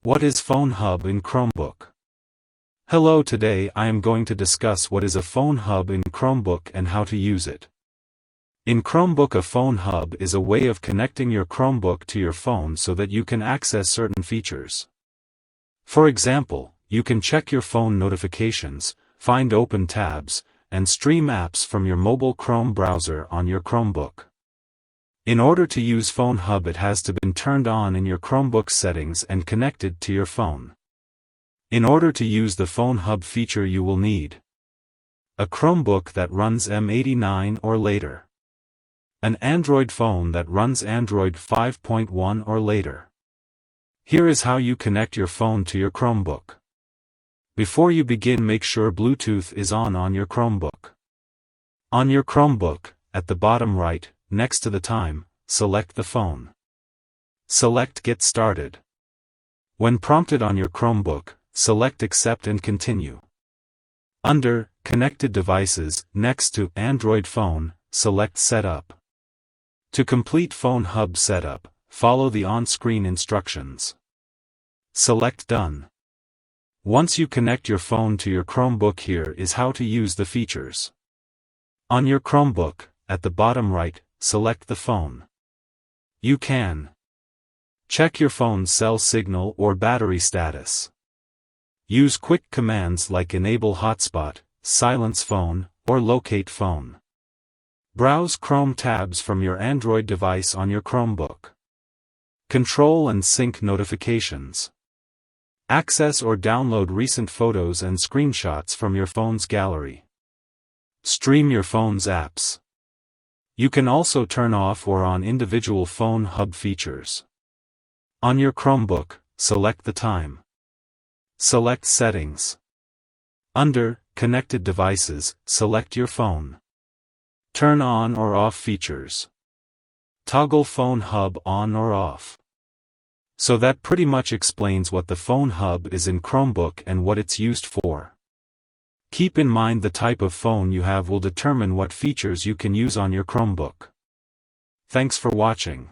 What is Phone Hub in Chromebook? Hello, today I am going to discuss what is a phone hub in Chromebook and how to use it. In Chromebook, a phone hub is a way of connecting your Chromebook to your phone so that you can access certain features. For example, you can check your phone notifications, find open tabs, and stream apps from your mobile Chrome browser on your Chromebook. In order to use Phone Hub, it has to be turned on in your Chromebook settings and connected to your phone. In order to use the Phone Hub feature, you will need a Chromebook that runs M89 or later, an Android phone that runs Android 5.1 or later. Here is how you connect your phone to your Chromebook. Before you begin, make sure Bluetooth is on your Chromebook. On your Chromebook, at the bottom right, next to the time, select the phone. Select Get Started. When prompted on your Chromebook, select Accept and Continue. Under Connected Devices, next to Android Phone, select Setup. To complete Phone Hub setup, follow the on-screen instructions. Select Done. Once you connect your phone to your Chromebook, here is how to use the features. On your Chromebook, at the bottom right, select the phone. You can check your phone's cell signal or battery status. Use quick commands like Enable Hotspot, Silence Phone, or Locate Phone. Browse Chrome tabs from your Android device on your Chromebook. Control and sync notifications. Access or download recent photos and screenshots from your phone's gallery. Stream your phone's apps. You can also turn off or on individual Phone Hub features. On your Chromebook, select the time. Select Settings. Under Connected Devices, select your phone. Turn on or off features. Toggle Phone Hub on or off. So that pretty much explains what the Phone Hub is in Chromebook and what it's used for. Keep in mind the type of phone you have will determine what features you can use on your Chromebook. Thanks for watching.